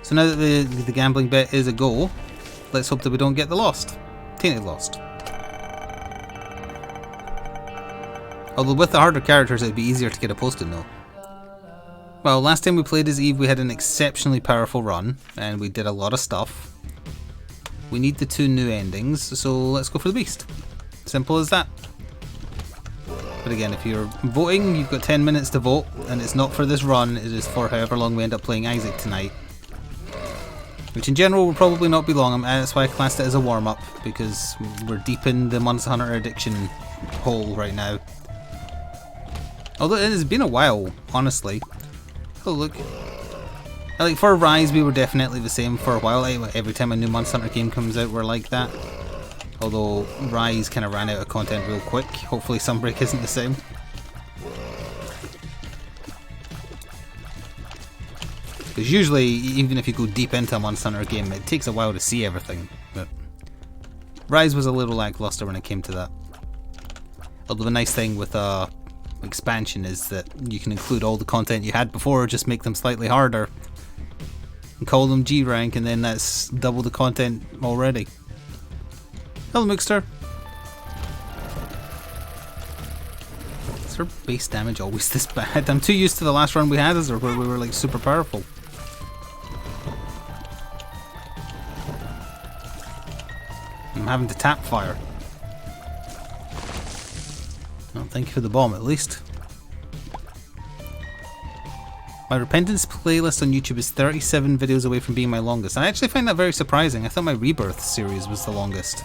So now that the gambling bit is a go, let's hope that we don't get the Lost. Tainted Lost. Although with the harder characters it'd be easier to get a post-it note. Well, last time we played as Eve we had an exceptionally powerful run, and we did a lot of stuff. We need the 2 new endings, so let's go for the Beast. Simple as that. But again, if you're voting, you've got 10 minutes to vote, and it's not for this run, it is for however long we end up playing Isaac tonight. Which in general will probably not be long, and that's why I classed it as a warm-up, because we're deep in the Monster Hunter addiction hole right now. Although it has been a while, honestly. Oh look. Like for Rise we were definitely the same for a while. Like, every time a new Monster Hunter game comes out we're like that. Although Rise kind of ran out of content real quick. Hopefully Sunbreak isn't the same. Because usually, even if you go deep into a Monster Hunter game, it takes a while to see everything. But Rise was a little lackluster when it came to that. Although the nice thing with expansion is that you can include all the content you had before, just make them slightly harder. And call them G rank, and then that's double the content already. Hello, Mookster. Is our base damage always this bad? I'm too used to the last run we had as where we were like super powerful. I'm having to tap fire. Well, thank you for the bomb at least. My Repentance playlist on YouTube is 37 videos away from being my longest. I actually find that very surprising. I thought my Rebirth series was the longest.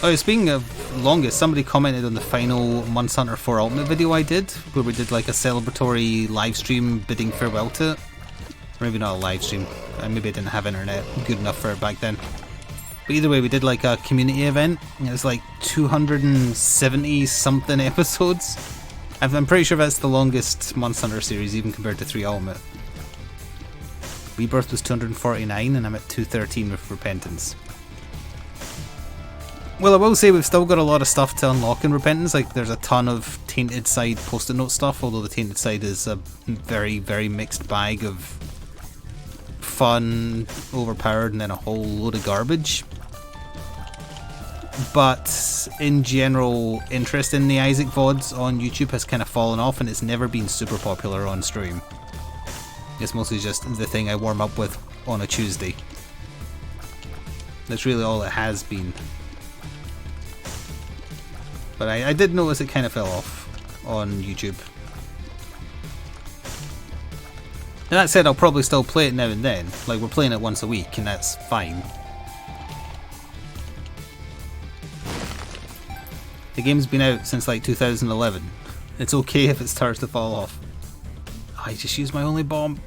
Oh, speaking of longest, somebody commented on the final Monster Hunter 4 Ultimate video I did, where we did like a celebratory live stream bidding farewell to it. Or maybe not a live stream. Maybe I didn't have internet good enough for it back then. But either way, we did like a community event. It was like 270 something episodes. I'm pretty sure that's the longest Monster Hunter series, even compared to 3 Ultimate. Rebirth was 249, and I'm at 213 with Repentance. Well, I will say we've still got a lot of stuff to unlock in Repentance. Like, there's a ton of Tainted Side post-it note stuff, although the Tainted Side is a very, very mixed bag of fun, overpowered, and then a whole load of garbage. But in general, interest in the Isaac VODs on YouTube has kind of fallen off, and it's never been super popular on stream. It's mostly just the thing I warm up with on a Tuesday. That's really all it has been. But I did notice it kind of fell off on YouTube. And that said, I'll probably still play it now and then. Like, we're playing it once a week, and that's fine. The game's been out since like 2011. It's okay if it starts to fall off. Oh, I just used my only bomb.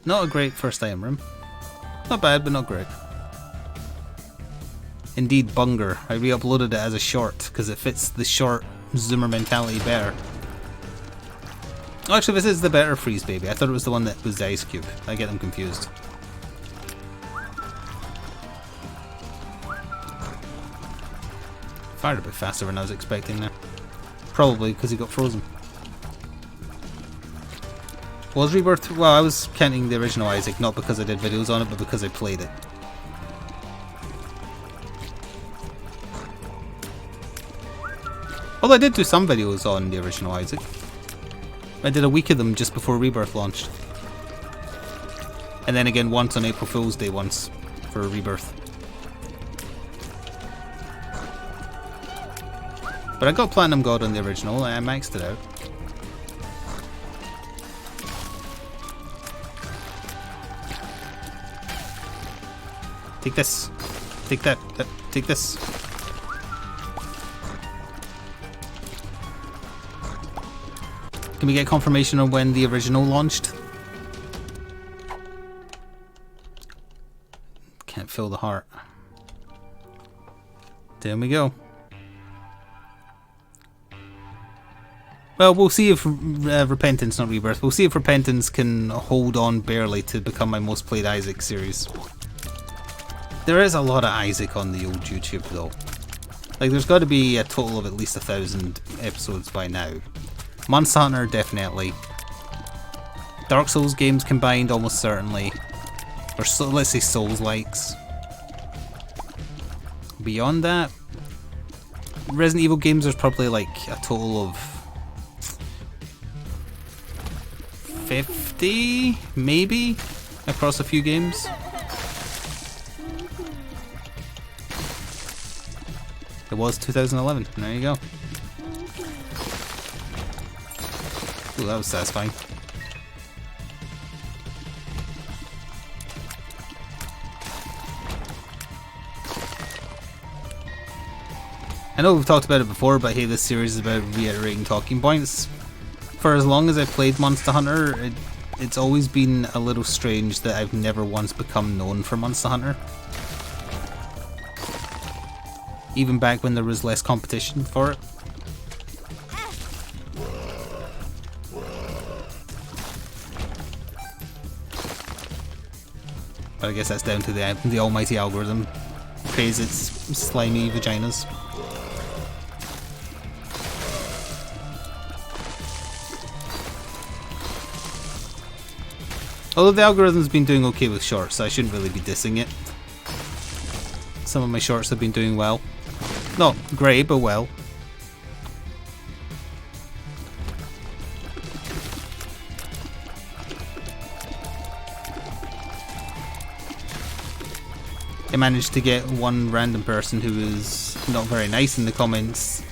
Not a great first item room. Not bad, but not great. Indeed, Bunger. I re-uploaded it as a short because it fits the short Zoomer mentality better. Oh, actually, this is the better Freeze Baby. I thought it was the one that was the Ice Cube. I get them confused. Fired a bit faster than I was expecting there. Probably because he got frozen. Was Rebirth? Well, I was counting the original Isaac, not because I did videos on it, but because I played it. Although I did do some videos on the original Isaac. I did a week of them just before Rebirth launched. And then again once on April Fool's Day once for Rebirth. But I got Platinum God on the original, I maxed it out. Take this. Take that. Take this. Can we get confirmation on when the original launched? Can't feel the heart. There we go. Well, we'll see if Repentance, not Rebirth, we'll see if Repentance can hold on barely to become my most played Isaac series. There is a lot of Isaac on the old YouTube though. Like, there's got to be a total of at least 1,000 episodes by now. Monster Hunter, definitely. Dark Souls games combined, almost certainly. Or so, let's say Souls-likes. Beyond that, Resident Evil games, there's probably like a total of 50, maybe, across a few games. It was 2011, there you go. Ooh, that was satisfying. I know we've talked about it before, but hey, this series is about reiterating talking points. For as long as I've played Monster Hunter, it's always been a little strange that I've never once become known for Monster Hunter. Even back when there was less competition for it. But I guess that's down to the almighty algorithm. Praise its slimy vaginas. Although the algorithm's been doing okay with shorts, so I shouldn't really be dissing it. Some of my shorts have been doing well. Not great, but well. I managed to get one random person who was not very nice in the comments,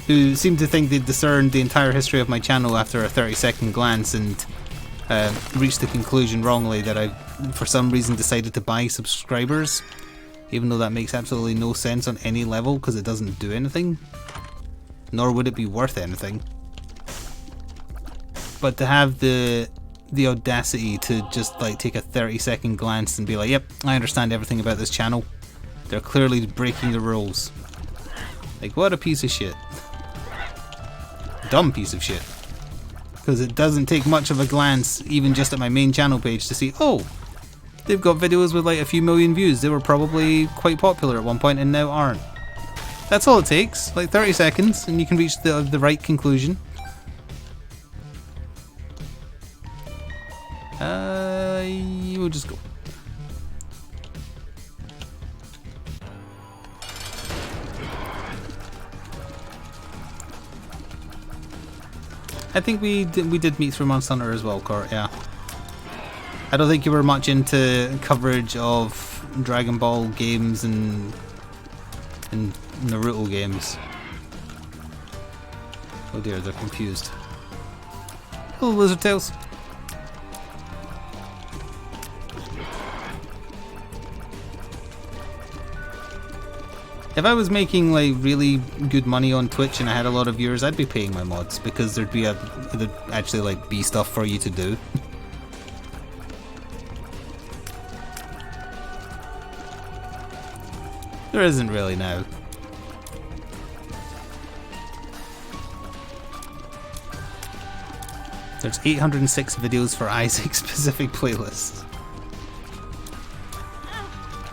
who seemed to think they'd discerned the entire history of my channel after a 30-second glance and reached the conclusion wrongly that I, for some reason, decided to buy subscribers, even though that makes absolutely no sense on any level because it doesn't do anything, nor would it be worth anything. But to have the audacity to just like take a 30-second glance and be like, yep, I understand everything about this channel. They're clearly breaking the rules. Like, what a piece of shit. Dumb piece of shit. Because it doesn't take much of a glance, even just at my main channel page, to see, oh, they've got videos with like a few million views. They were probably quite popular at one point and now aren't. That's all it takes, like 30 seconds, and you can reach the right conclusion. You will just go. I think we did meet through Monster Hunter as well, Court, yeah. I don't think you were much into coverage of Dragon Ball games and Naruto games. Oh dear, they're confused. Hello, Lizard Tails. If I was making like really good money on Twitch and I had a lot of viewers, I'd be paying my mods because there'd actually like be stuff for you to do. There isn't really now. There's 806 videos for Isaac's specific playlists.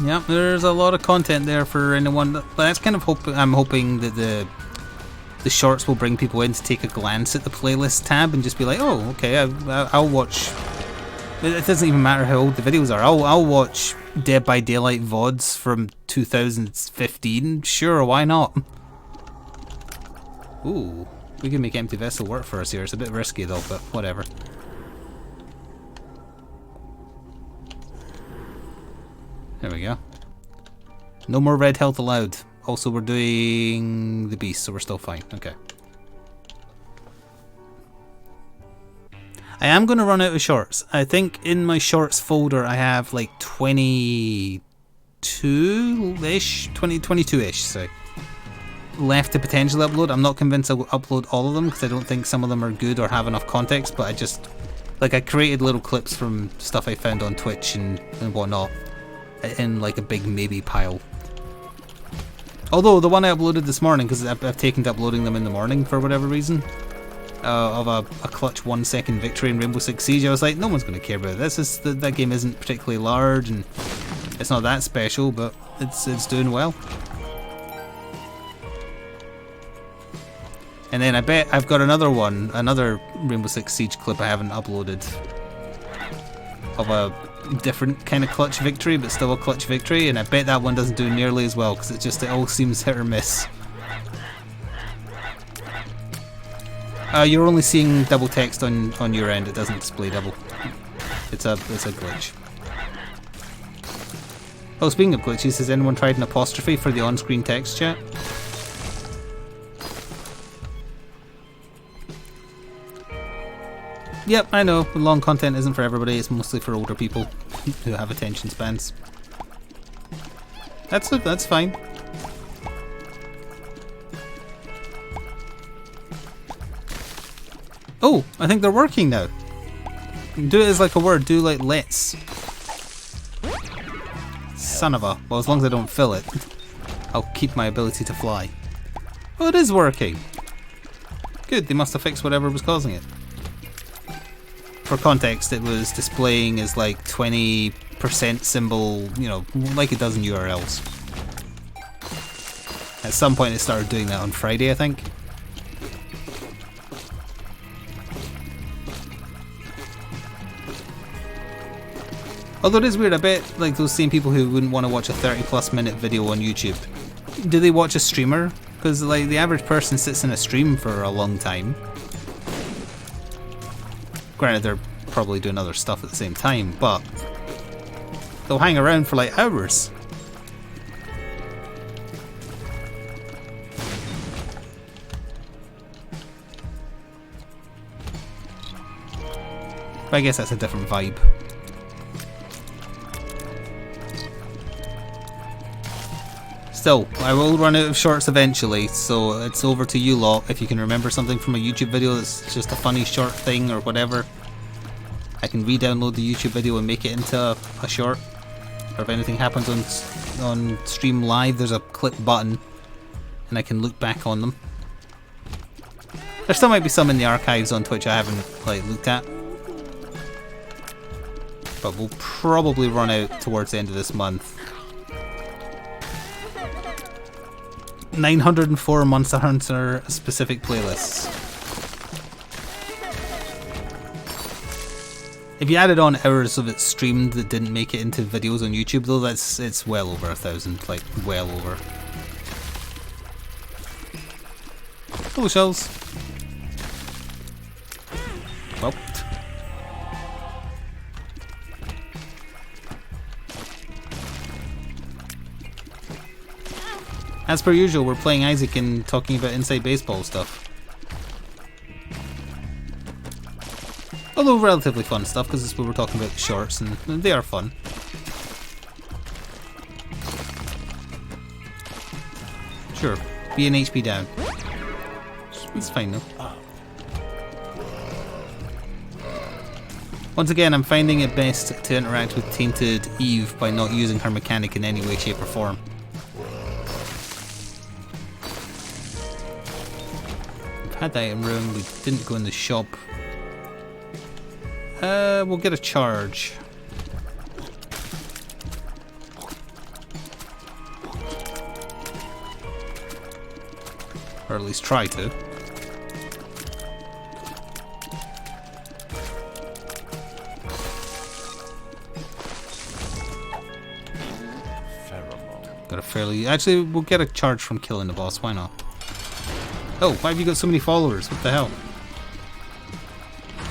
Yep, there's a lot of content there for anyone. But that's kind of I'm hoping that the shorts will bring people in to take a glance at the playlist tab and just be like, oh, okay, I'll watch. It doesn't even matter how old the videos are. I'll watch Dead by Daylight VODs from 2015. Sure, why not? Ooh, we can make Empty Vessel work for us here. It's a bit risky though, but whatever. There we go. No more red health allowed. Also, we're doing the beast, so we're still fine. Okay. I am going to run out of shorts. I think in my shorts folder I have like 22-ish, 22-ish, so left to potentially upload. I'm not convinced I'll upload all of them because I don't think some of them are good or have enough context, but I created little clips from stuff I found on Twitch and whatnot in like a big maybe pile. Although the one I uploaded this morning, because I've taken to uploading them in the morning for whatever reason, of a clutch 1 second victory in Rainbow Six Siege, I was like, no one's going to care about this. That game isn't particularly large and it's not that special, but it's doing well. And then I bet I've got another Rainbow Six Siege clip I haven't uploaded of a different kind of clutch victory, but still a clutch victory, and I bet that one doesn't do nearly as well because it all seems hit or miss. You're only seeing double text on your end. It doesn't display double. It's a glitch. Oh, speaking of glitches, has anyone tried an apostrophe for the on-screen text chat? Yep, I know. Long content isn't for everybody. It's mostly for older people who have attention spans. That's fine. Oh, I think they're working now. Do it as like a word. Do like let's. Son of a. Well, as long as I don't fill it, I'll keep my ability to fly. Oh, it is working. Good. They must have fixed whatever was causing it. For context, it was displaying as like 20% symbol, you know, like it does in URLs. At some point it started doing that on Friday, I think. Although it is weird, I bet like those same people who wouldn't want to watch a 30+ minute video on YouTube, do they watch a streamer? Because like the average person sits in a stream for a long time. Granted, they're probably doing other stuff at the same time, but they'll hang around for like hours. But I guess that's a different vibe. Still, I will run out of shorts eventually, so it's over to you lot. If you can remember something from a YouTube video that's just a funny short thing or whatever, I can re-download the YouTube video and make it into a short. Or if anything happens on stream live, there's a clip button and I can look back on them. There still might be some in the archives on Twitch I haven't like looked at, but we'll probably run out towards the end of this month. 904 Monster Hunter specific playlists. If you added on hours of it streamed that didn't make it into videos on YouTube though, it's well over 1,000, like well over. Hello shells. Well. As per usual, we're playing Isaac and talking about inside baseball stuff. Although relatively fun stuff, because this is what we're talking about shorts, and they are fun. Sure, be an HP down. It's fine though. Once again, I'm finding it best to interact with Tainted Eve by not using her mechanic in any way, shape or form. Had the item room, we didn't go in the shop. We'll get a charge. Or at least try to. Got a fairly... Actually, we'll get a charge from killing the boss, why not? Oh, why have you got so many followers? What the hell?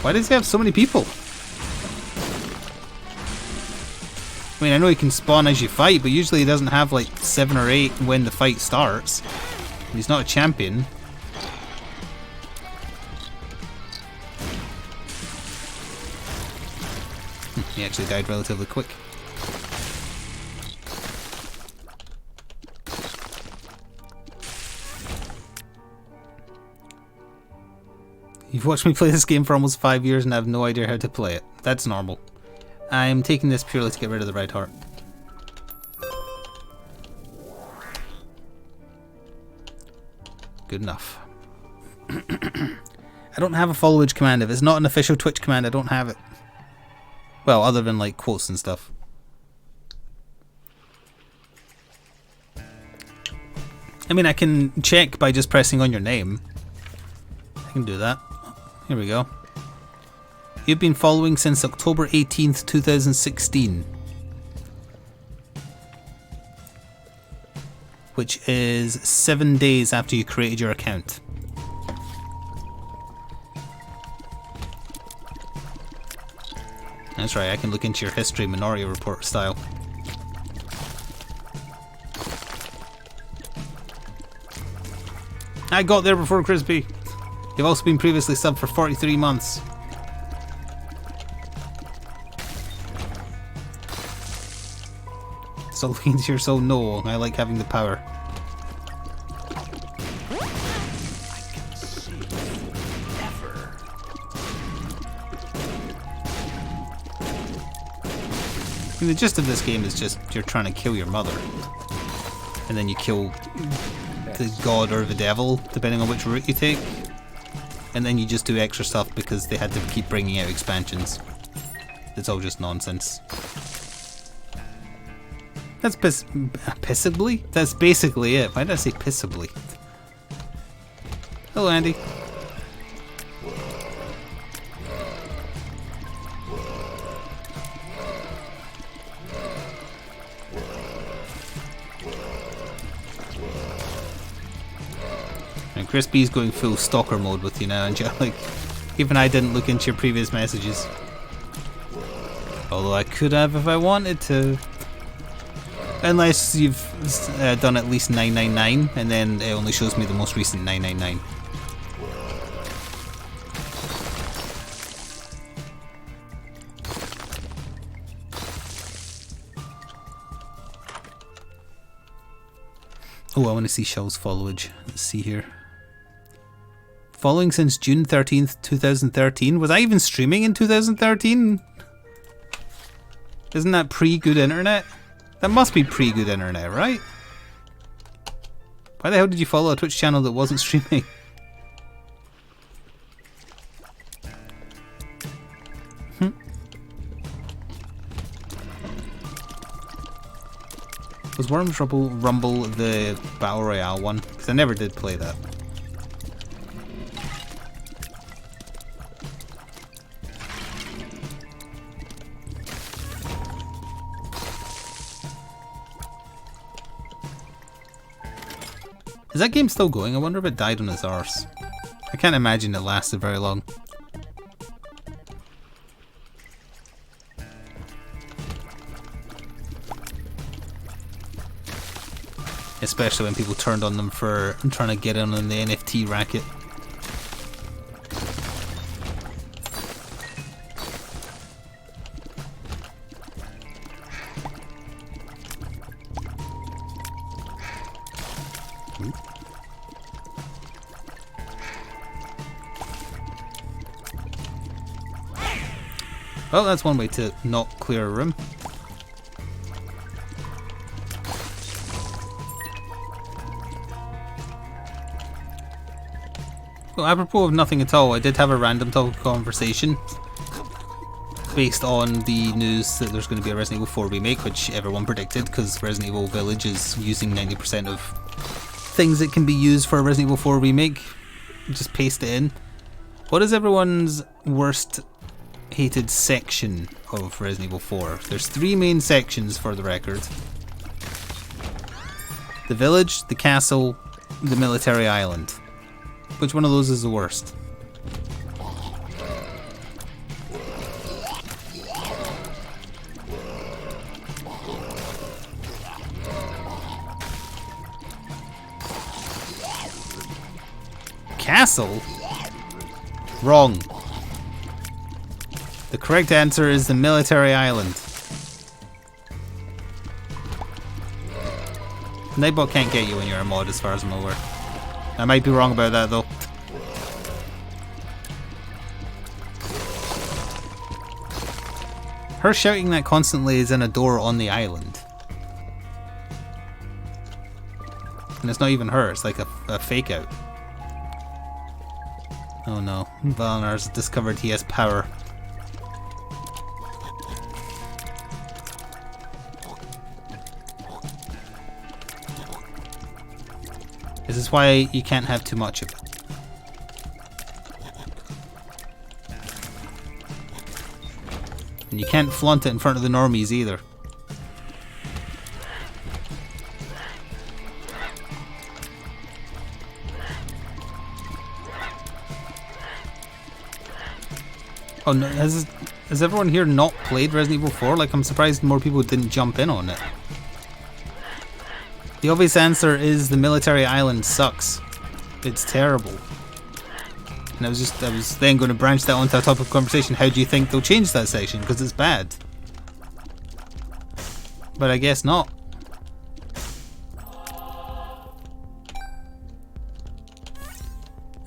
Why does he have so many people? I mean, I know he can spawn as you fight, but usually he doesn't have like 7 or 8 when the fight starts. He's not a champion. He actually died relatively quick. You've watched me play this game for almost 5 years and I have no idea how to play it. That's normal. I'm taking this purely to get rid of the red heart. Good enough. I don't have a followage command. If it's not an official Twitch command, I don't have it. Well, other than like quotes and stuff. I mean, I can check by just pressing on your name. I can do that. Here we go. You've been following since October 18th, 2016. Which is 7 days after you created your account. That's right, I can look into your history Minority Report style. I got there before Crispy. You've also been previously subbed for 43 months. So looking into your soul, no, I like having the power. I mean, the gist of this game is just you're trying to kill your mother. And then you kill the god or the devil, depending on which route you take. And then you just do extra stuff because they had to keep bringing out expansions. It's all just nonsense. That's pissably? That's basically it. Why did I say pissably? Hello, Andy. And Crispy's going full stalker mode with you now, Angelic. Even I didn't look into your previous messages. Although I could have if I wanted to. Unless you've done at least 999, and then it only shows me the most recent 999. Oh, I want to see Shell's followage. Let's see here. Following since June 13th, 2013. Was I even streaming in 2013? Isn't that pre-good internet? That must be pre-good internet, right? Why the hell did you follow a Twitch channel that wasn't streaming? Was Worms Rumble the Battle Royale one? Because I never did play that. Is that game still going? I wonder if it died on its arse. I can't imagine it lasted very long. Especially when people turned on them for trying to get in on the NFT racket. Well, that's one way to not clear a room. Well, apropos of nothing at all, I did have a random talk conversation based on the news that there's going to be a Resident Evil 4 remake, which everyone predicted because Resident Evil Village is using 90% of things that can be used for a Resident Evil 4 remake. Just paste it in. What is everyone's worst hated section of Resident Evil 4? There's 3 main sections for the record. The village, the castle, the military island. Which one of those is the worst? Castle? Wrong. The correct answer is the military island. Nightbot can't get you when you're a mod as far as I'm aware. I might be wrong about that though. Her shouting that constantly is in a door on the island. And it's not even her, it's like a fake out. Oh no, Valinar's discovered he has power. This is why you can't have too much of it. you can't flaunt it in front of the normies either. Oh no, has everyone here not played Resident Evil 4? Like, I'm surprised more people didn't jump in on it. The obvious answer is the military island sucks. It's terrible. And I was then going to branch that onto a topic of conversation. How do you think they'll change that section? Because it's bad. But I guess not.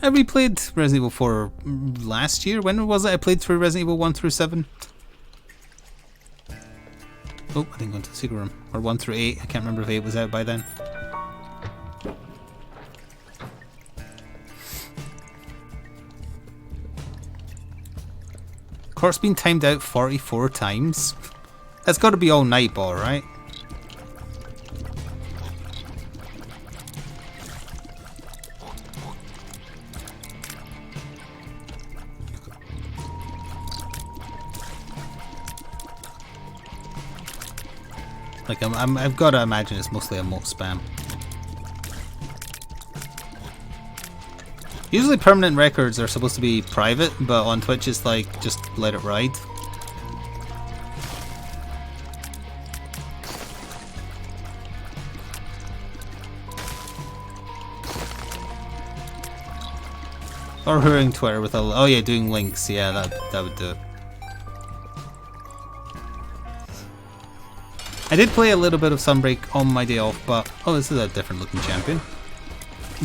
Have we played Resident Evil 4 last year? When was it I played through Resident Evil 1 through 7? Oh, I didn't go into the secret room. Or 1 through 8. I can't remember if 8 was out by then. Court's been timed out 44 times. That's got to be all Nightball, right? Like, I've got to imagine it's mostly emote spam. Usually permanent records are supposed to be private, but on Twitch it's like, just let it ride. Or hooring Twitter with a... Oh yeah, doing links. Yeah, that would do it. I did play a little bit of Sunbreak on my day off, but... Oh, this is a different looking champion.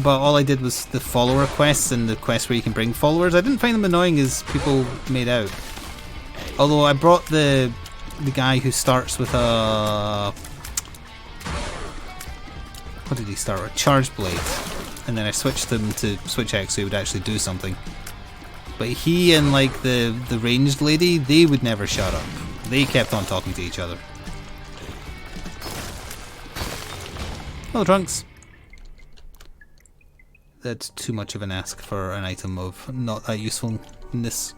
But all I did was the follower quests and the quests where you can bring followers. I didn't find them annoying as people made out. Although I brought the guy who starts with a... What did he start with? Charge Blade. And then I switched them to Switch X so he would actually do something. But he and like the ranged lady, they would never shut up. They kept on talking to each other. Hello, Trunks. That's too much of an ask for an item of not that usefulness.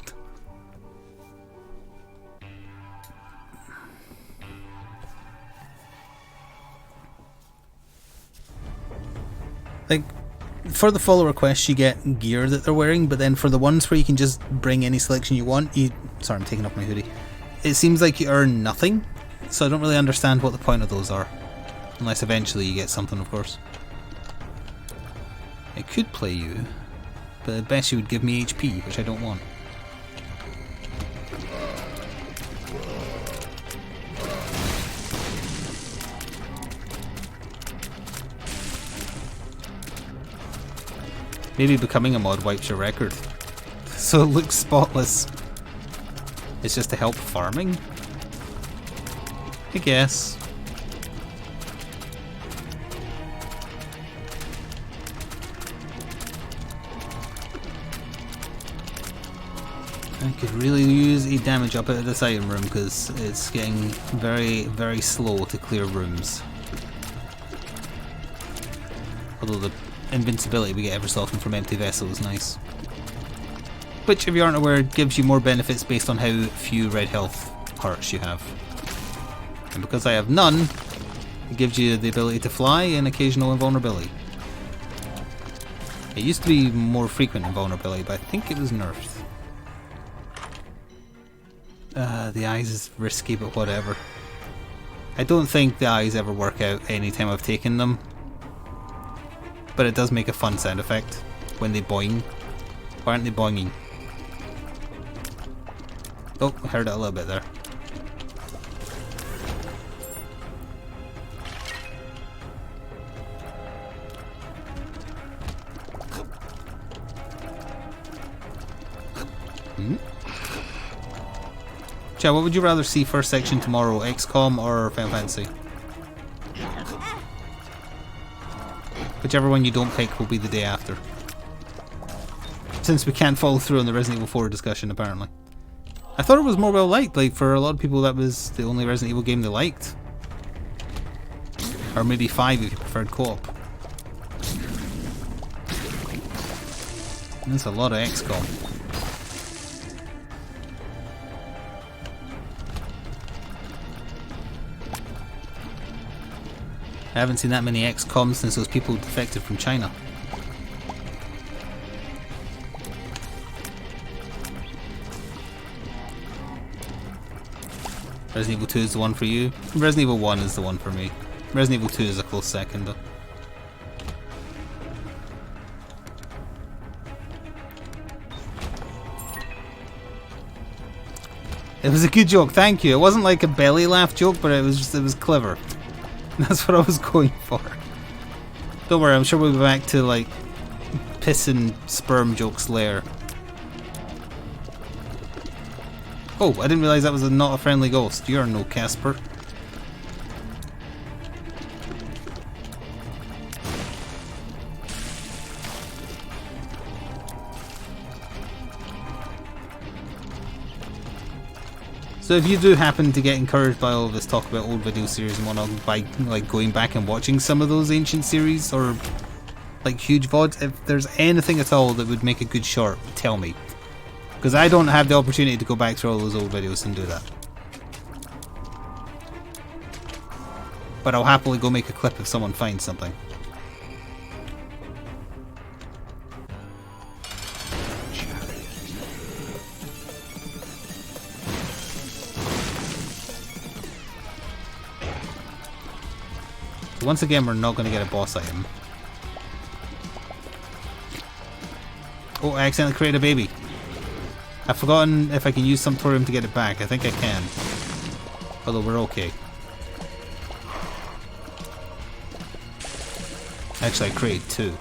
Like, for the follower quests you get gear that they're wearing, but then for the ones where you can just bring any selection you want, sorry, I'm taking off my hoodie. It seems like you earn nothing, so I don't really understand what the point of those are. Unless eventually you get something, of course. I could play you, but at best you would give me HP, which I don't want. Maybe becoming a mod wipes your record, so it looks spotless. It's just to help farming? I guess. I could really use a damage up at this item room because it's getting very, very slow to clear rooms. Although the invincibility we get ever so often from empty vessel is nice. Which, if you aren't aware, gives you more benefits based on how few red health hearts you have. And because I have none, it gives you the ability to fly and occasional invulnerability. It used to be more frequent invulnerability, but I think it was nerfed. The eyes is risky, but whatever. I don't think the eyes ever work out anytime I've taken them. But it does make a fun sound effect when they boing. Why aren't they boinging? Oh, I heard it a little bit there. Chad, what would you rather see first section tomorrow, XCOM or Final Fantasy? Whichever one you don't pick will be the day after. Since we can't follow through on the Resident Evil 4 discussion, apparently. I thought it was more well liked, like for a lot of people that was the only Resident Evil game they liked. Or maybe 5 if you preferred co-op. That's a lot of XCOM. I haven't seen that many XCOMs since those people defected from China. Resident Evil 2 is the one for you. Resident Evil 1 is the one for me. Resident Evil 2 is a close second though. It was a good joke, thank you. It wasn't like a belly laugh joke, but it was clever. That's what I was going for. Don't worry, I'm sure we'll be back to like piss and sperm jokes later. Oh, I didn't realise that was not a friendly ghost. You're no Casper. So if you do happen to get encouraged by all of this talk about old video series and whatnot, by like going back and watching some of those ancient series or like huge VODs, if there's anything at all that would make a good short, tell me. Because I don't have the opportunity to go back through all those old videos and do that. But I'll happily go make a clip if someone finds something. So once again, we're not going to get a boss item. Oh, I accidentally created a baby. I've forgotten if I can use Sumptorium to get it back. I think I can. Although we're okay. Actually, I created 2.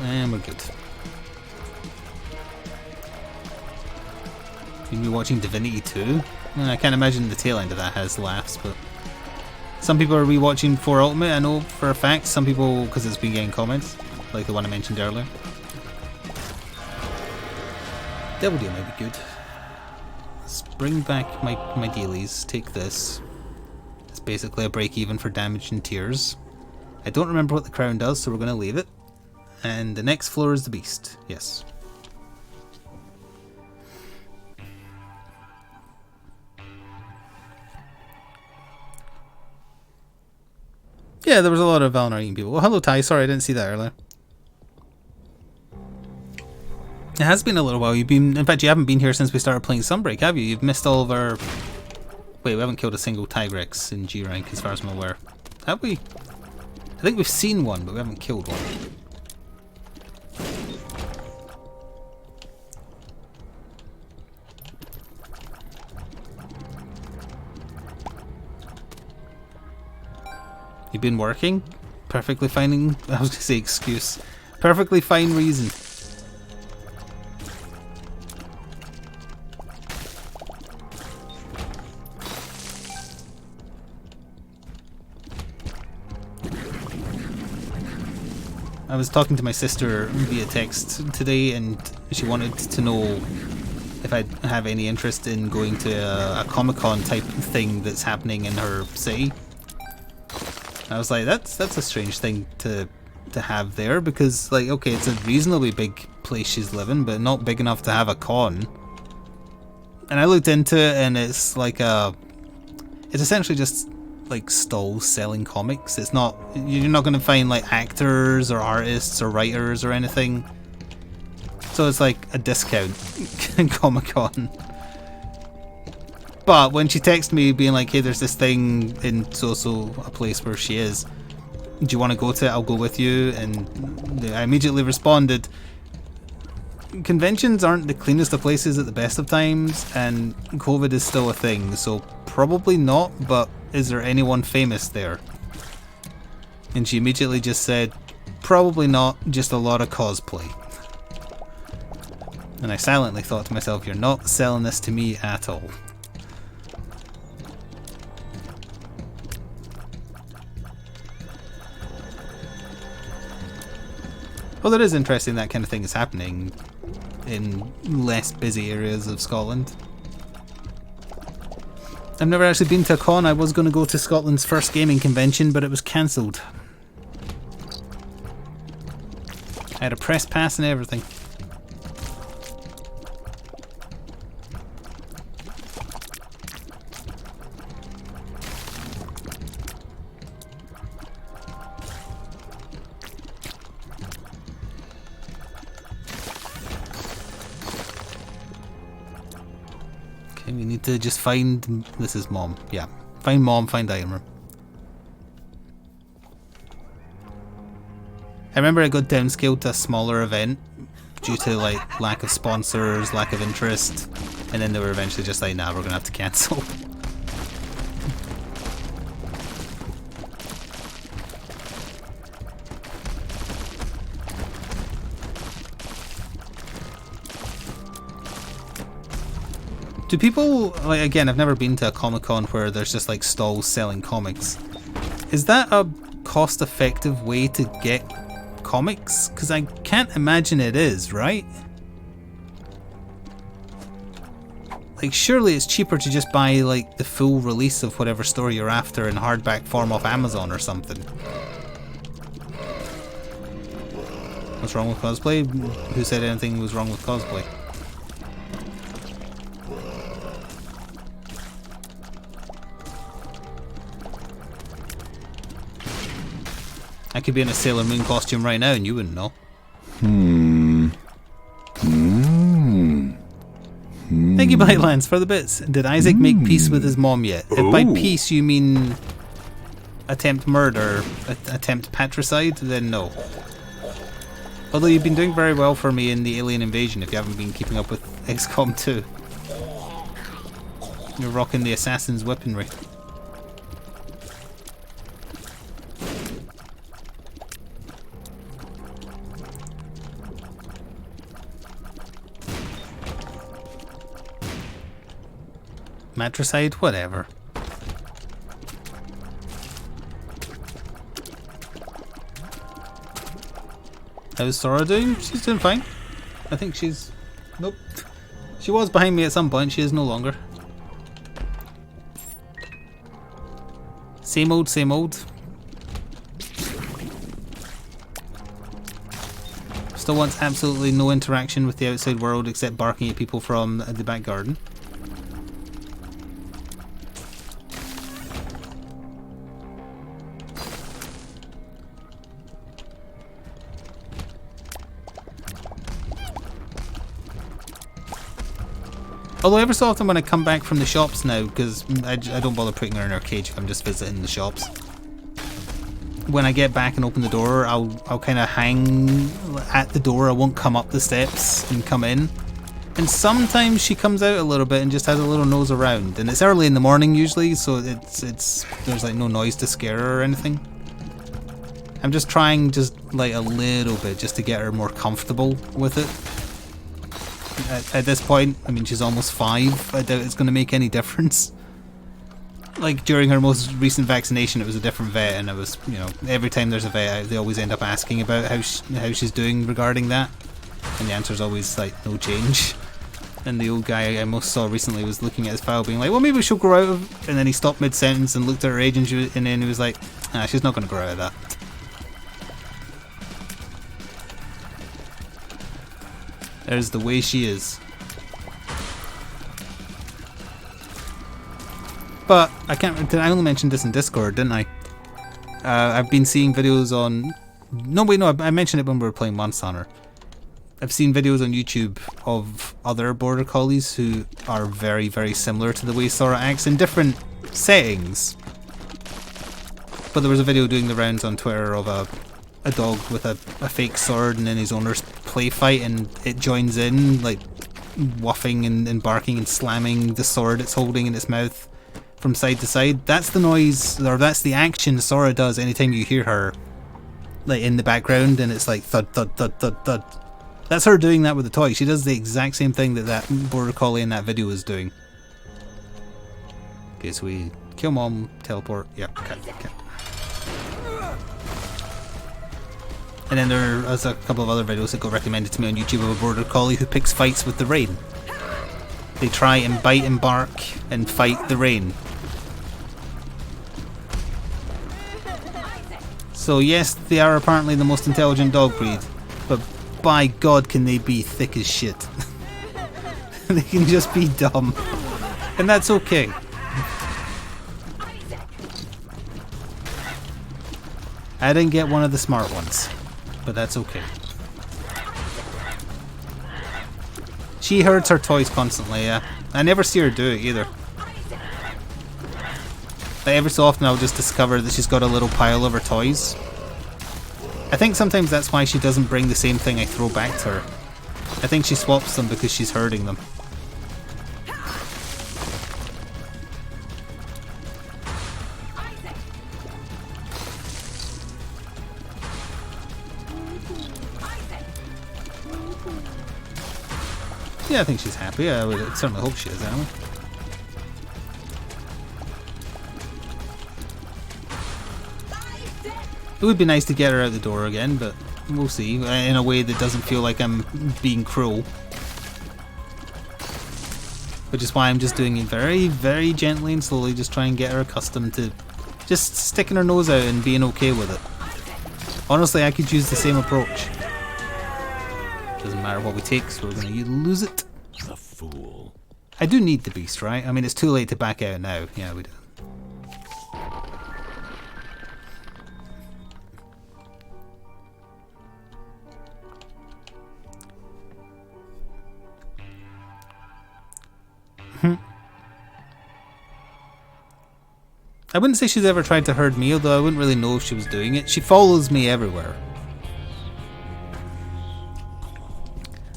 And we're good. You've been watching Divinity 2? I can't imagine the tail end of that has laughs, but... Some people are rewatching 4 Ultimate, I know for a fact. Some people, because it's been getting comments, like the one I mentioned earlier. Devil Deal may be good. Let's bring back my dealies. Take this. It's basically a break even for damage and tears. I don't remember what the crown does, so we're going to leave it. And the next floor is the beast. Yes. Yeah, there was a lot of Valinor eating people. Well, hello Ty, sorry I didn't see that earlier. It has been a little while. In fact, you haven't been here since we started playing Sunbreak, have you? You've missed all of our... Wait, we haven't killed a single Tigrex in G rank as far as I'm aware. Have we? I think we've seen one, but we haven't killed one. You've been working? Perfectly finding... I was going to say excuse. Perfectly fine reason. I was talking to my sister via text today and she wanted to know if I have any interest in going to a Comic-Con type thing that's happening in her city. I was like, that's a strange thing to have there, because like, okay, it's a reasonably big place she's living, but not big enough to have a con. And I looked into it, and it's like it's essentially just like stalls selling comics. It's not, you're not going to find like actors or artists or writers or anything. So it's like a discount Comic-Con. But when she texted me being like, hey, there's this thing in so a place where she is, do you want to go to it? I'll go with you. And I immediately responded, conventions aren't the cleanest of places at the best of times, and COVID is still a thing, so probably not, but is there anyone famous there? And she immediately just said, probably not, just a lot of cosplay. And I silently thought to myself, you're not selling this to me at all. Well, it is interesting that kind of thing is happening in less busy areas of Scotland. I've never actually been to a con. I was going to go to Scotland's first gaming convention, but it was cancelled. I had a press pass and everything. Okay, we need to just find... This is Mom. Yeah. Find Mom, find item room. I remember I got downscaled to a smaller event due to like lack of sponsors, lack of interest, and then they were eventually just like, nah, we're gonna have to cancel. Do people, like, again, I've never been to a Comic-Con where there's just like stalls selling comics. Is that a cost-effective way to get comics? Because I can't imagine it is, right? Like, surely it's cheaper to just buy like the full release of whatever story you're after in hardback form off Amazon or something. What's wrong with cosplay? Who said anything was wrong with cosplay? I could be in a Sailor Moon costume right now and you wouldn't know. Thank you, Bytelines, for the bits. Did Isaac make peace with his mom yet? If by peace you mean attempt murder, attempt patricide, then no. Although you've been doing very well for me in the Alien Invasion if you haven't been keeping up with XCOM 2. You're rocking the assassin's weaponry. Matricide, whatever. How's Sora doing? She's doing fine. I think she's... Nope. She was behind me at some point, she is no longer. Same old, same old. Still wants absolutely no interaction with the outside world except barking at people from the back garden. Although every so often when I come back from the shops now, because I don't bother putting her in her cage if I'm just visiting the shops. When I get back and open the door, I'll kind of hang at the door. I won't come up the steps and come in. And sometimes she comes out a little bit and just has a little nose around. And it's early in the morning usually, so there's like no noise to scare her or anything. I'm just trying just like a little bit just to get her more comfortable with it. At this point, I mean, she's almost 5. I doubt it's going to make any difference. Like, during her most recent vaccination, it was a different vet, and it was, you know, every time there's a vet, they always end up asking about how she's doing regarding that. And the answer's always, like, no change. And the old guy I most saw recently was looking at his file being like, well, maybe she'll grow out of... And then he stopped mid-sentence and looked at her age, and then he was like, nah, she's not going to grow out of that. There's the way she is. But I only mentioned this in Discord, didn't I? I've been seeing videos on... No, wait, no, I mentioned it when we were playing Monster Hunter. I've seen videos on YouTube of other border collies who are very, very similar to the way Sora acts in different settings. But there was a video doing the rounds on Twitter of a dog with a fake sword and then his owner's play fight, and it joins in, like whuffing and barking and slamming the sword it's holding in its mouth from side to side. That's the noise, or that's the action Sora does anytime you hear her, like in the background, and it's like thud thud thud thud thud. That's her doing that with the toy. She does the exact same thing that border collie in that video is doing. Okay, so we kill Mom, teleport. Yep, okay. And then there's a couple of other videos that got recommended to me on YouTube of a border collie who picks fights with the rain. They try and bite and bark and fight the rain. So yes, they are apparently the most intelligent dog breed, but by God can they be thick as shit. They can just be dumb. And that's okay. I didn't get one of the smart ones, but that's okay. She herds her toys constantly, yeah. I never see her do it either. But every so often I'll just discover that she's got a little pile of her toys. I think sometimes that's why she doesn't bring the same thing I throw back to her. I think she swaps them because she's herding them. Yeah, I think she's happy. I would certainly hope she is, anyway. It would be nice to get her out the door again, but we'll see. In a way that doesn't feel like I'm being cruel. Which is why I'm just doing it very, very gently and slowly, just trying to get her accustomed to just sticking her nose out and being okay with it. Honestly, I could use the same approach. Doesn't matter what we take, so we're going to lose it. The fool. I do need the beast, right? I mean, it's too late to back out now. Yeah, we do. I wouldn't say she's ever tried to herd me, although I wouldn't really know if she was doing it. She follows me everywhere.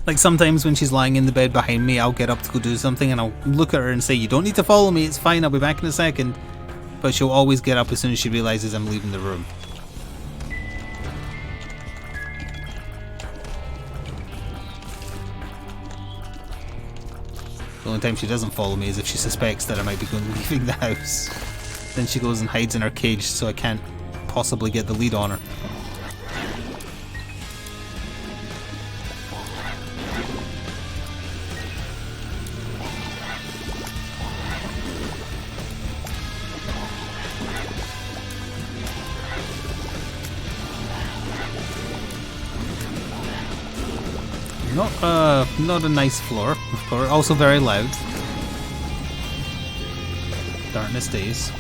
Like sometimes when she's lying in the bed behind me, I'll get up to go do something and I'll look at her and say, "You don't need to follow me, it's fine, I'll be back in a second." But she'll always get up as soon as she realizes I'm leaving the room. The only time she doesn't follow me is if she suspects that I might be leaving the house. Then she goes and hides in her cage so I can't possibly get the lead on her. Not a nice floor, of course. Also very loud. Darkness days.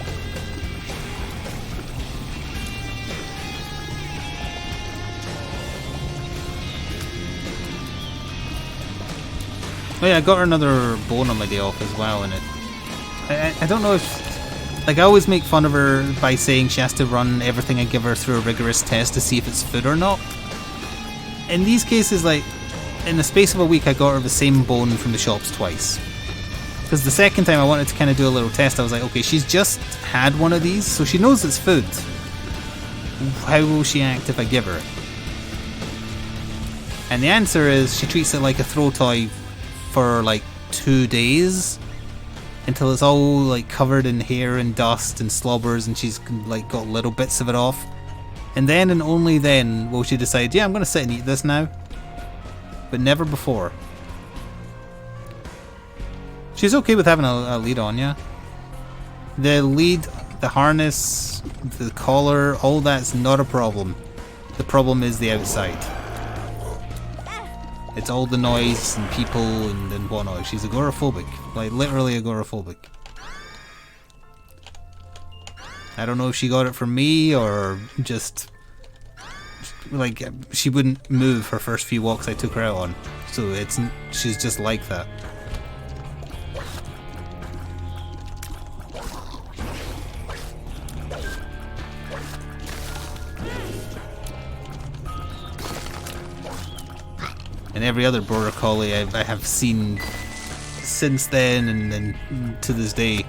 Oh yeah, I got her another bone on my day off as well, and I don't know if... Like, I always make fun of her by saying she has to run everything I give her through a rigorous test to see if it's food or not. In these cases, like, in the space of a week I got her the same bone from the shops twice. Because the second time I wanted to kind of do a little test, I was like, okay, she's just had one of these, so she knows it's food. How will she act if I give her it? And the answer is she treats it like a throw toy for like 2 days until it's all like covered in hair and dust and slobbers and she's like got little bits of it off. And then and only then will she decide, yeah, I'm going to sit and eat this now. But never before. She's okay with having a lead on, yeah. The lead, the harness, the collar, all that's not a problem. The problem is the outside. It's all the noise and people and whatnot. She's agoraphobic. Like, literally agoraphobic. I don't know if she got it from me or just... Like, she wouldn't move her first few walks I took her out on. So she's just like that. And every other border collie I have seen since then and to this day,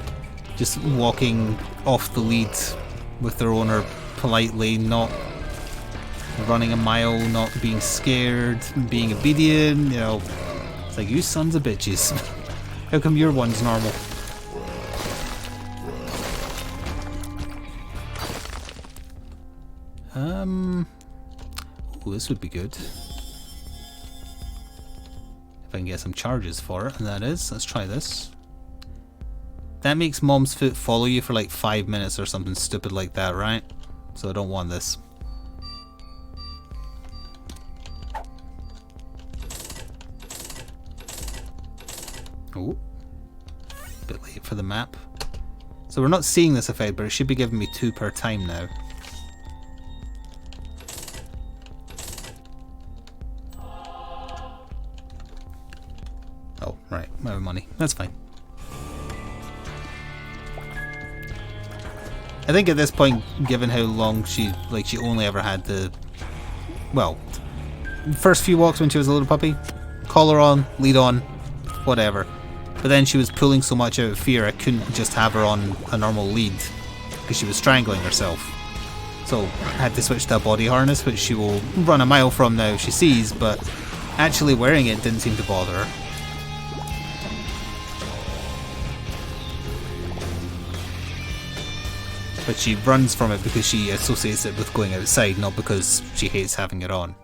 just walking off the lead with their owner politely, not running a mile, not being scared, being obedient, you know. It's like, you sons of bitches. How come your one's normal? Oh, this would be good. If I can get some charges for it, and that is. Let's try this. That makes Mom's foot follow you for like 5 minutes or something stupid like that, right? So I don't want this. Oh, a bit late for the map. So we're not seeing this effect, but it should be giving me 2 per time now. Right, I'm out of money. That's fine. I think at this point, given how long she only ever had the, well, first few walks when she was a little puppy, collar on, lead on, whatever. But then she was pulling so much out of fear, I couldn't just have her on a normal lead because she was strangling herself. So I had to switch to a body harness, which she will run a mile from now if she sees, but actually wearing it didn't seem to bother her. But she runs from it because she associates it with going outside, not because she hates having it on.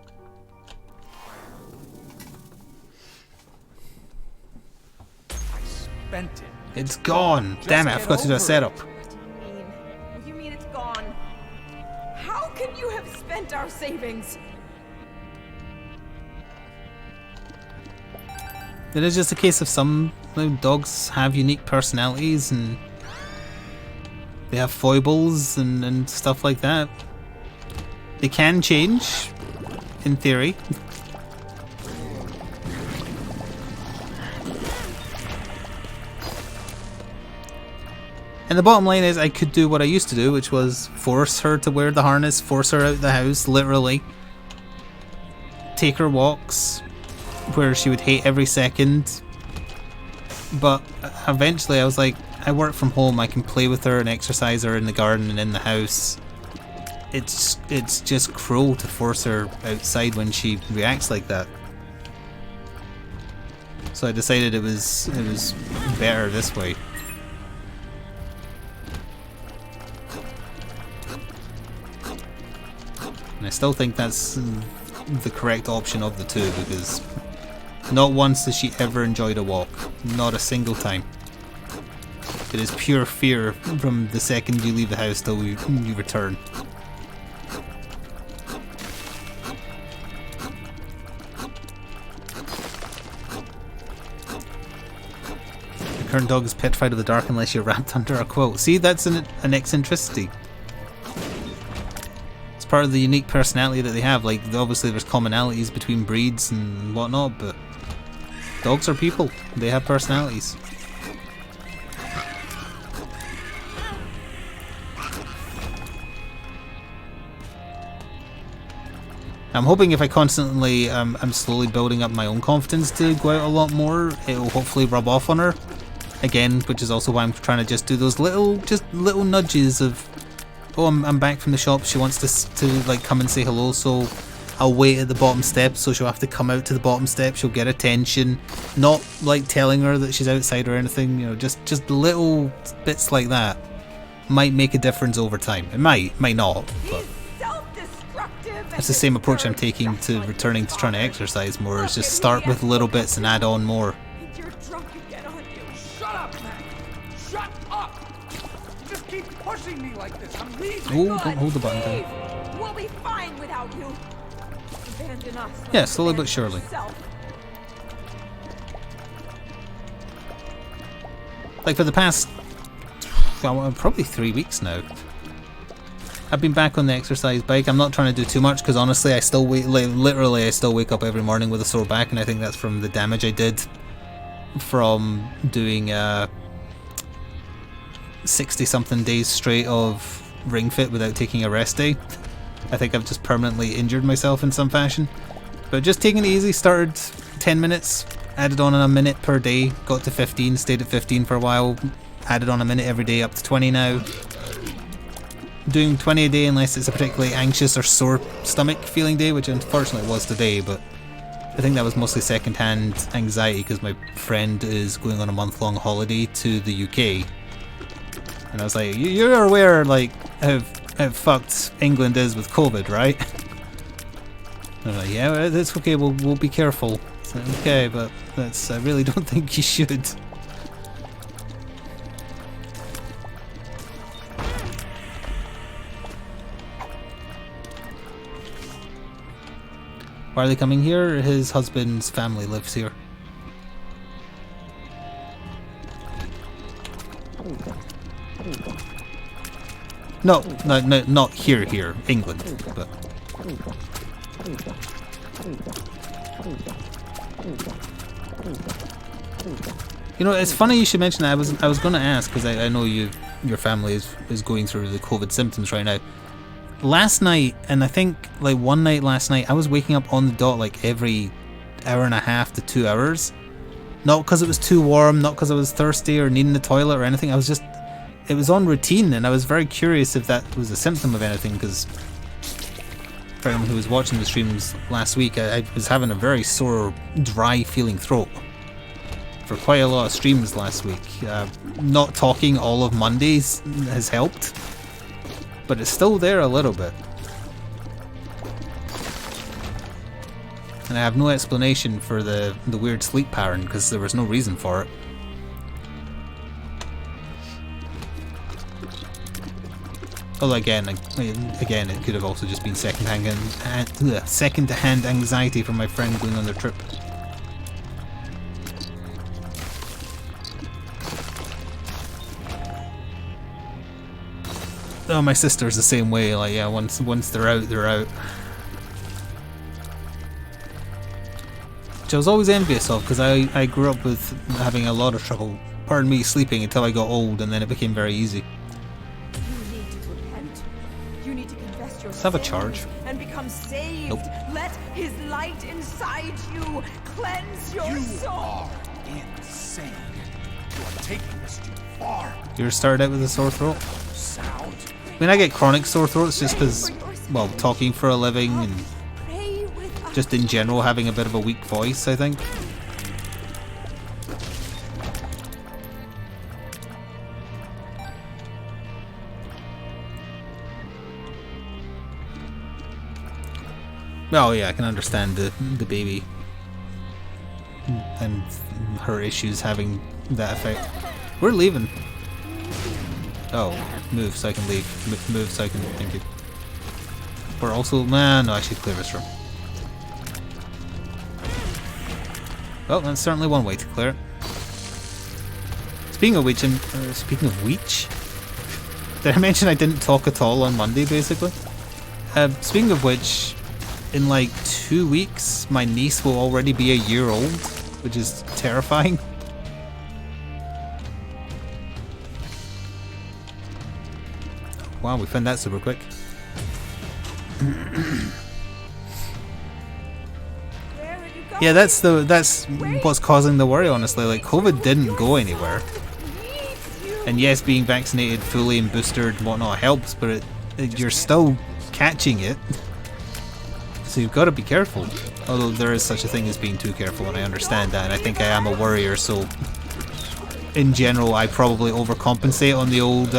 Spent it. It's gone! Damn it, I forgot to do a setup. What do you mean? What do you mean it's gone? How can you have spent our savings? It is just a case of some dogs have unique personalities and they have foibles and stuff like that. They can change, in theory. And the bottom line is I could do what I used to do, which was force her to wear the harness, force her out the house, literally. Take her walks, where she would hate every second. But eventually I was like, I work from home, I can play with her and exercise her in the garden and in the house. It's just cruel to force her outside when she reacts like that. So I decided it was better this way. And I still think that's the correct option of the two, because not once has she ever enjoyed a walk. Not a single time. It is pure fear from the second you leave the house till you return. The current dog is petrified of the dark unless you're wrapped under a quilt. See, that's an eccentricity. It's part of the unique personality that they have. Like, obviously there's commonalities between breeds and whatnot, but dogs are people. They have personalities. I'm hoping if I constantly, I'm slowly building up my own confidence to go out a lot more, it'll hopefully rub off on her. Again, which is also why I'm trying to just do those little nudges of, oh, I'm back from the shop, she wants to like come and say hello, so I'll wait at the bottom step, so she'll have to come out to the bottom step, she'll get attention. Not like telling her that she's outside or anything, you know, just little bits like that might make a difference over time. It might not, but it's the same approach I'm taking to returning to trying to exercise more, is just start with little bits and add on more. You're drunk again, aren't you? Shut up, man! Shut up! You just keep pushing me like this. I'm leaving. Oh, don't hold the button down. We'll be fine without you. Abandon us. Yeah, slowly but surely. Like for the past, well, probably 3 weeks now, I've been back on the exercise bike. I'm not trying to do too much because honestly I still literally I still wake up every morning with a sore back, and I think that's from the damage I did from doing 60 something days straight of Ring Fit without taking a rest day. I think I've just permanently injured myself in some fashion. But just taking it easy, started 10 minutes, added on a minute per day, got to 15, stayed at 15 for a while, added on a minute every day, up to 20 now. Doing 20 a day unless it's a particularly anxious or sore stomach feeling day, which unfortunately was today, but I think that was mostly second-hand anxiety because my friend is going on a month-long holiday to the UK. And I was like, you're aware like how fucked England is with COVID, right? And I'm like, yeah, it's okay, we'll be careful. It's like, okay, but I really don't think you should. Why are they coming here? His husband's family lives here. No, not here, England, but... You know, it's funny you should mention that. I was going to ask because I know your family is going through the COVID symptoms right now. Last night, and I think like one night last night, I was waking up on the dot like every hour and a half to 2 hours. Not because it was too warm, not because I was thirsty or needing the toilet or anything. It was on routine, and I was very curious if that was a symptom of anything, because for anyone who was watching the streams last week, I was having a very sore, dry feeling throat for quite a lot of streams last week. Not talking all of Mondays has helped, but it's still there a little bit. And I have no explanation for the weird sleep pattern because there was no reason for it. Although again, it could have also just been second-hand anxiety from my friend going on their trip. Oh, my sister's the same way. Like, yeah, once they're out, they're out. Which I was always envious of, because I grew up with having a lot of trouble, pardon me, sleeping until I got old, and then it became very easy. You need to repent. You need to confess your Let's have a sins charge. and become saved. Nope. Let his light inside you cleanse your You soul. are insane. You are taking this too far. You ever started out with a sore throat? Sound. I mean, I get chronic sore throats just because, well, talking for a living and Pray with us. just in general having a bit of a weak voice, I think. Well, yeah, I can understand the baby and her issues having that effect. We're leaving. Oh, move so I can leave. Move so I can. Thank you. We're also. No, I should clear this room. Well, that's certainly one way to clear it. Speaking of which, did I mention I didn't talk at all on Monday, basically? Speaking of which, in like 2 weeks, my niece will already be a year old, which is terrifying. Wow, we found that super quick. Yeah, that's what's causing the worry, honestly. Like, COVID didn't go anywhere. And yes, being vaccinated fully and boosted and whatnot helps, but you're still catching it. So you've got to be careful. Although there is such a thing as being too careful, and I understand that, and I think I am a worrier, so in general I probably overcompensate on the old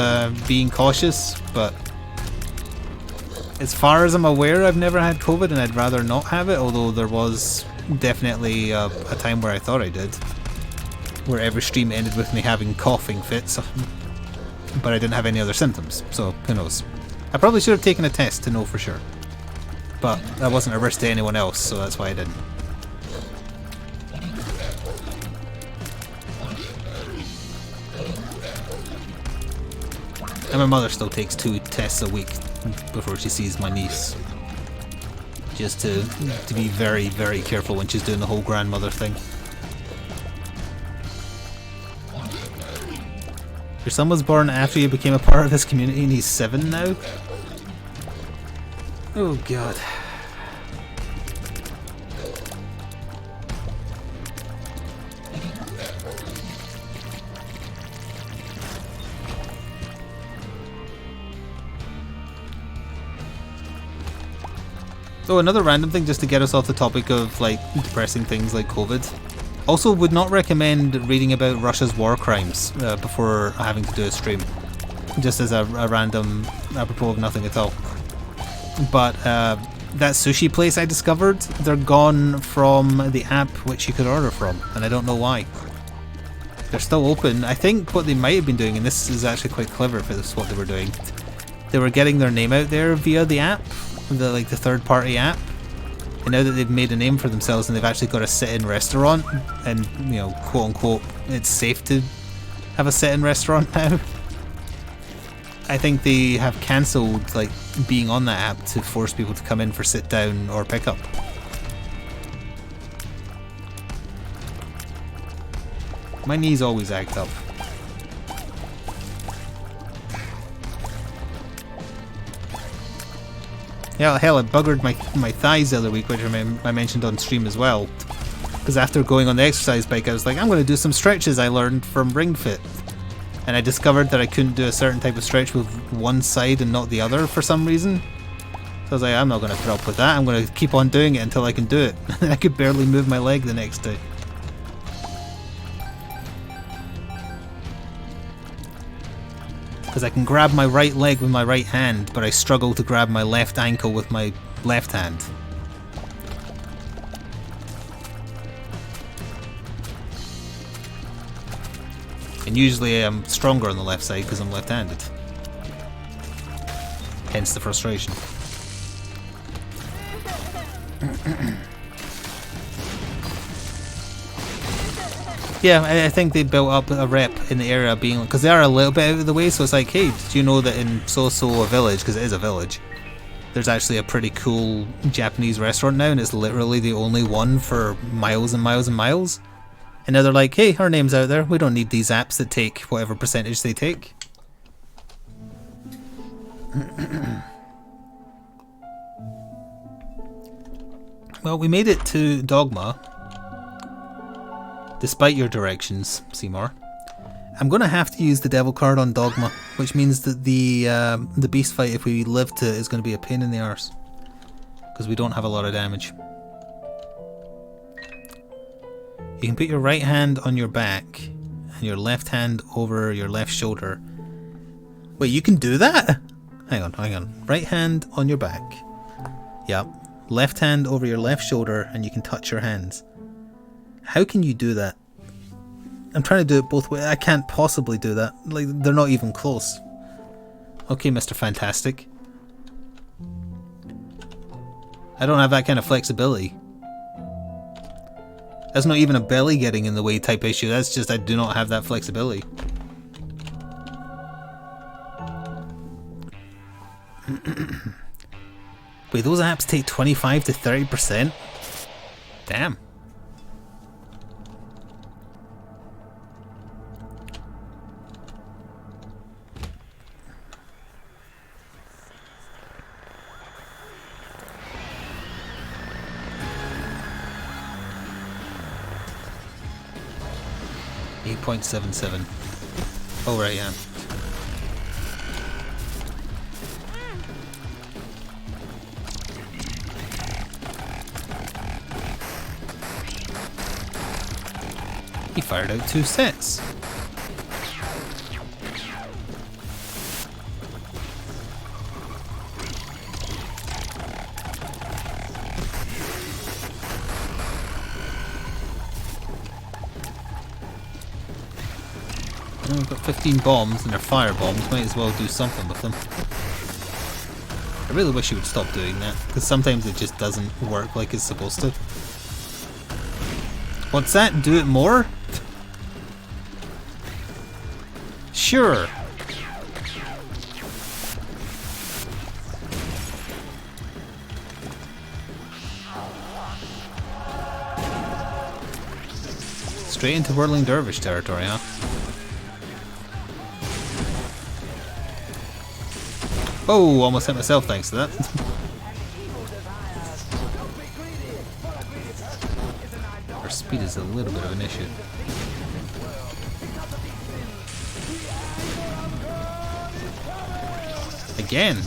being cautious, but as far as I'm aware I've never had COVID and I'd rather not have it, although there was definitely a time where I thought I did, where every stream ended with me having coughing fits, but I didn't have any other symptoms, so who knows. I probably should have taken a test to know for sure, but that wasn't a risk to anyone else, so that's why I didn't. And my mother still takes 2 tests a week before she sees my niece. Just to be very, very careful when she's doing the whole grandmother thing. Your son was born after you became a part of this community and he's 7 now? Oh god. Oh, another random thing just to get us off the topic of like depressing things like COVID. Also, would not recommend reading about Russia's war crimes before having to do a stream. Just as a random, apropos of nothing at all. But that sushi place I discovered, they're gone from the app which you could order from, and I don't know why. They're still open. I think what they might have been doing, and this is actually quite clever if this is what they were doing, they were getting their name out there via the app. The third-party app, and now that they've made a name for themselves and they've actually got a sit-in restaurant, and you know, quote-unquote, it's safe to have a sit-in restaurant now. I think they have cancelled like being on that app to force people to come in for sit-down or pick-up. My knees always act up. Yeah, hell, I buggered my thighs the other week, which I mentioned on stream as well. Because after going on the exercise bike, I was like, I'm going to do some stretches I learned from Ring Fit. And I discovered that I couldn't do a certain type of stretch with one side and not the other for some reason. So I was like, I'm not going to put up with that. I'm going to keep on doing it until I can do it. I could barely move my leg the next day. Because I can grab my right leg with my right hand, but I struggle to grab my left ankle with my left hand. And usually I'm stronger on the left side because I'm left-handed. Hence the frustration. Yeah, I think they built up a rep in the area being, because they are a little bit out of the way, so it's like, hey, did you know that in So-So a village, because it is a village, there's actually a pretty cool Japanese restaurant now, and it's literally the only one for miles and miles and miles. And now they're like, hey, our name's out there, we don't need these apps that take whatever percentage they take. Well, we made it to Dogma. Despite your directions, Seymour. I'm going to have to use the devil card on Dogma, which means that the beast fight, if we live to it, is going to be a pain in the arse. Because we don't have a lot of damage. You can put your right hand on your back and your left hand over your left shoulder. Wait, you can do that? Hang on. Right hand on your back. Yep. Left hand over your left shoulder and you can touch your hands. How can you do that? I'm trying to do it both ways. I can't possibly do that. Like, they're not even close. Okay, Mr. Fantastic. I don't have that kind of flexibility. That's not even a belly getting in the way type issue. That's just I do not have that flexibility. Wait, those apps take 25 to 30%? Damn. .77. Oh right, yeah. He fired out 2 sets. We've got 15 bombs and they're fire bombs, might as well do something with them. I really wish you would stop doing that, because sometimes it just doesn't work like it's supposed to. What's that? Do it more? Sure. Straight into Whirling Dervish territory, huh? Oh, almost hit myself thanks to that. Our speed is a little bit of an issue. Again.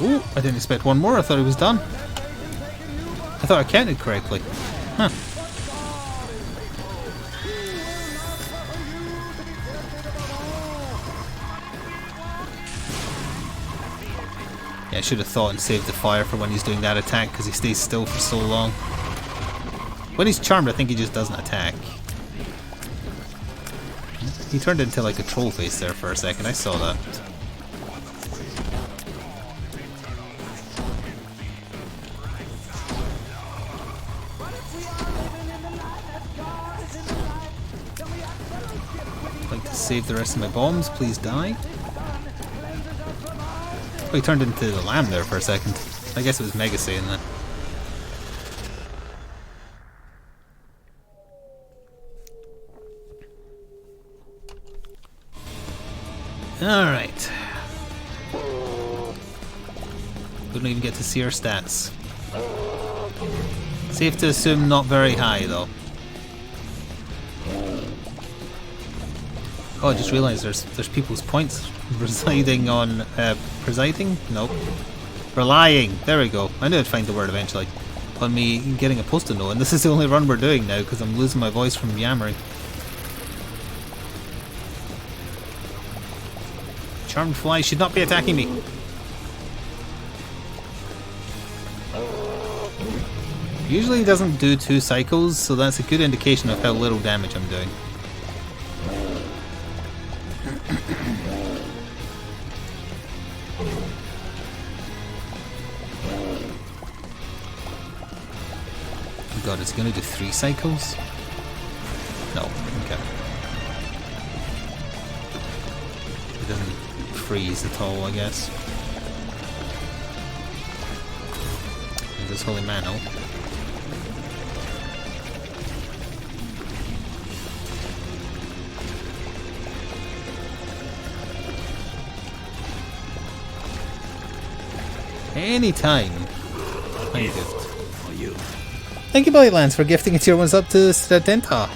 Ooh, I didn't expect one more. I thought it was done. I thought I counted correctly. Huh. Yeah, I should have thought and saved the fire for when he's doing that attack, because he stays still for so long. When he's charmed, I think he just doesn't attack. He turned into like a troll face there for a second. I saw that. save the rest of my bombs. Please die. Oh, he turned into the lamb there for a second. I guess it was Mega saying that. Alright. We don't even get to see our stats. Safe to assume not very high though. Oh, I just realised there's people's points residing on presiding? Nope. Relying. There we go. I knew I'd find the word eventually. On me getting a post-it note, and this is the only run we're doing now because I'm losing my voice from yammering. Charmed fly should not be attacking me. Usually he doesn't do 2 cycles, so that's a good indication of how little damage I'm doing. God, is he going to do 3 cycles? No, okay. He doesn't freeze at all, I guess. There's this holy man, oh. Anytime. Thank you. Thank you, Bodylands, for gifting a tier 1 up to Stradenta.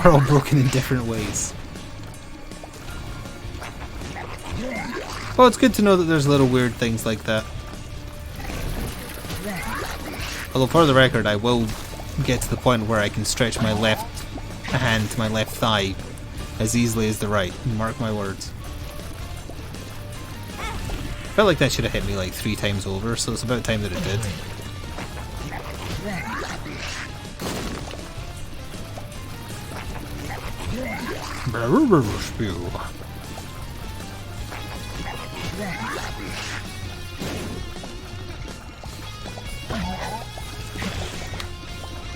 We're all broken in different ways. Well, it's good to know that there's little weird things like that. Although, for the record, I will get to the point where I can stretch my left hand to my left thigh as easily as the right. Mark my words. I felt like that should have hit me like 3 times over, so it's about time that it did.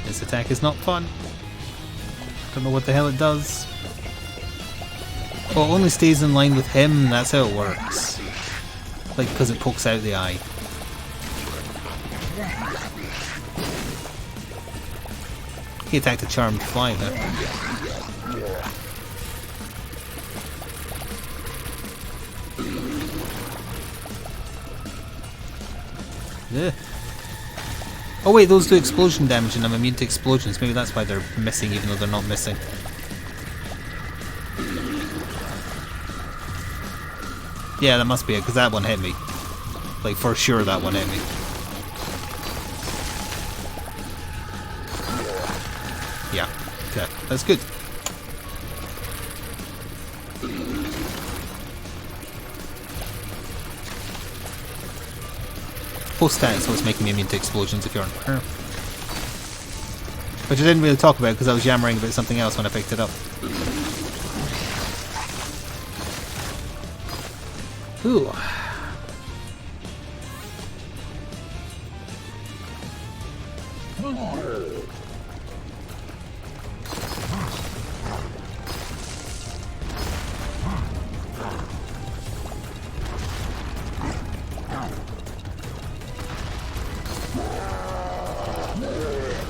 This attack is not fun. Don't know what the hell it does. Well, it only stays in line with him, that's how it works. Like, because it pokes out the eye. He attacked a charmed fly there. Yeah. Oh wait, those do explosion damage and I'm immune to explosions. Maybe that's why they're missing even though they're not missing. Yeah, that must be it, because that one hit me. Like, for sure that one hit me. Yeah, okay, that's good. Post stat is what's making me immune to explosions, if you aren't aware. Which I didn't really talk about because I was yammering about something else when I picked it up. Ooh.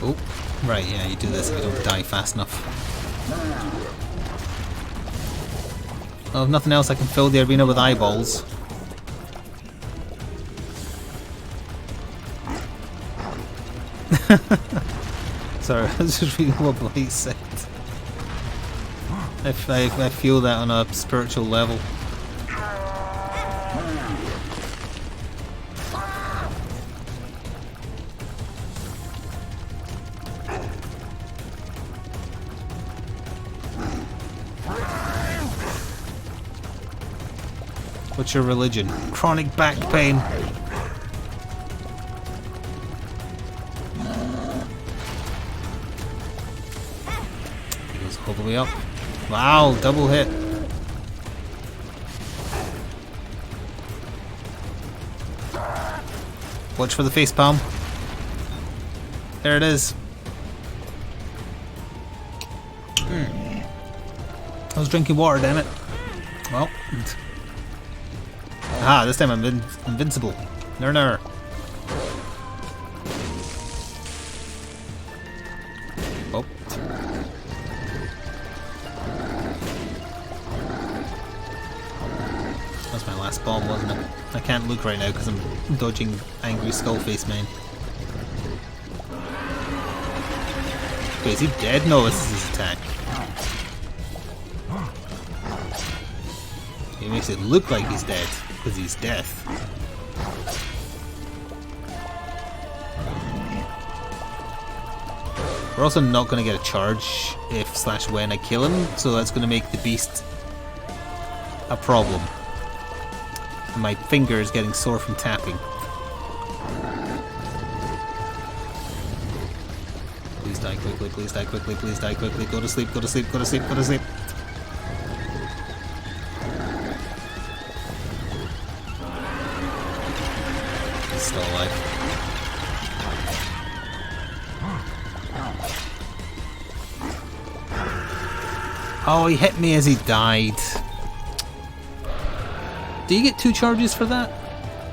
Oh, right, yeah, you do this if you don't die fast enough. Well, if nothing else, I can fill the arena with eyeballs. Sorry, I was just reading what Blaze said. I feel that on a spiritual level. What's your religion? Chronic back pain. He goes all the way up. Wow, double hit. Watch for the face palm. There it is. I was drinking water, damn it. Well. Ah, this time I'm invincible. Ner. Oh. That's my last bomb, wasn't it? I can't look right now because I'm dodging angry Skullface Man. Wait, is he dead? No, this is his attack. He makes it look like he's dead, because he's death. We're also not going to get a charge if/when I kill him, so that's going to make the beast a problem. And my finger is getting sore from tapping. Please die quickly, please die quickly, please die quickly. Go to sleep, go to sleep, go to sleep, go to sleep. He's still alive. Oh, he hit me as he died. Do you get 2 charges for that?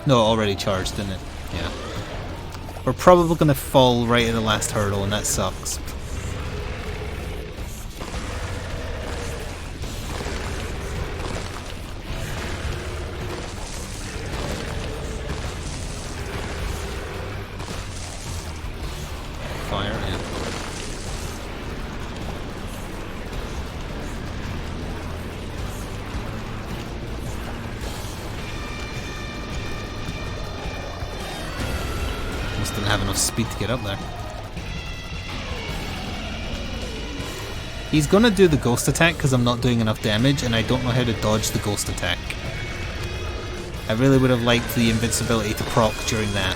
No, already charged, didn't it? Yeah. We're probably going to fall right at the last hurdle, and that sucks. Fire, yeah. Just didn't have enough speed to get up there. He's gonna do the ghost attack because I'm not doing enough damage and I don't know how to dodge the ghost attack. I really would have liked the invincibility to proc during that.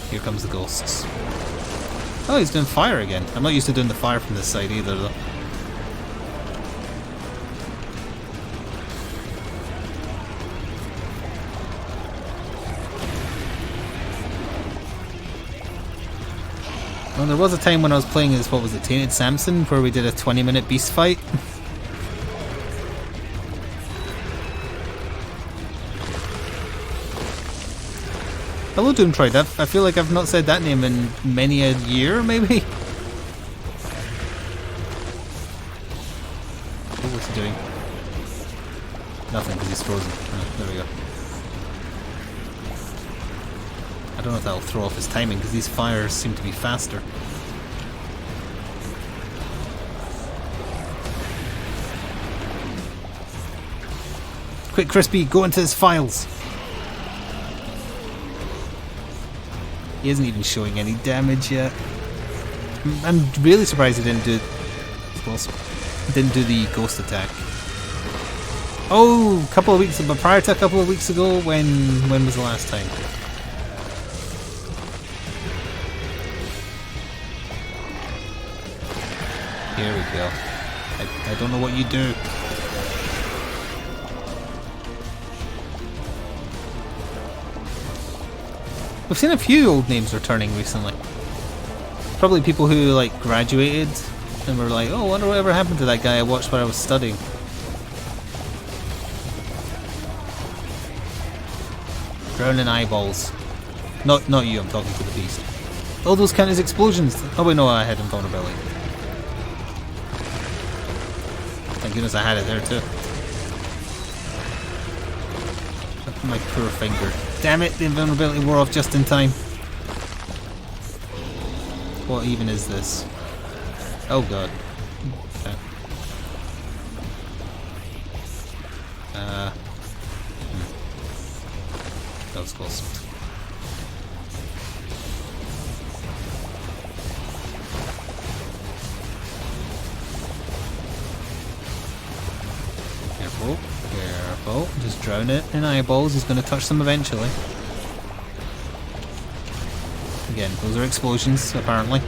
Here comes the ghosts. Oh, he's doing fire again. I'm not used to doing the fire from this side either though. Well, there was a time when I was playing as, what was it, Tainted Samson, where we did a 20-minute beast fight. Hello, Doomtroid. I feel like I've not said that name in many a year, maybe? Oh, what's he doing? Nothing, because he's frozen. Oh, there we go. I don't know if that'll throw off his timing, because these fires seem to be faster. Quick, Crispy, go into his files! He isn't even showing any damage yet. I'm really surprised he didn't do the ghost attack. Oh, but prior to a couple of weeks ago, when was the last time? Here we go. I don't know what you do. We've seen a few old names returning recently. Probably people who like graduated and were like, oh, I wonder whatever happened to that guy I watched while I was studying. Drowning eyeballs. Not you, I'm talking to the beast. Oh, those count as explosions. Oh wait, no, I had invulnerability. Thank goodness I had it there too. My poor finger. Damn it, the invulnerability wore off just in time. What even is this? Oh god. Okay. That was close. Careful. Careful. Just drown it in eyeballs. He's going to touch them eventually. Again, those are explosions, apparently.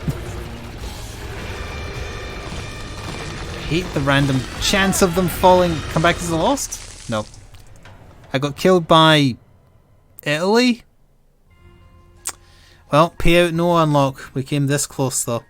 Hate the random chance of them falling. Come back as a lost? No. I got killed by Italy? Well, payout no unlock. We came this close though.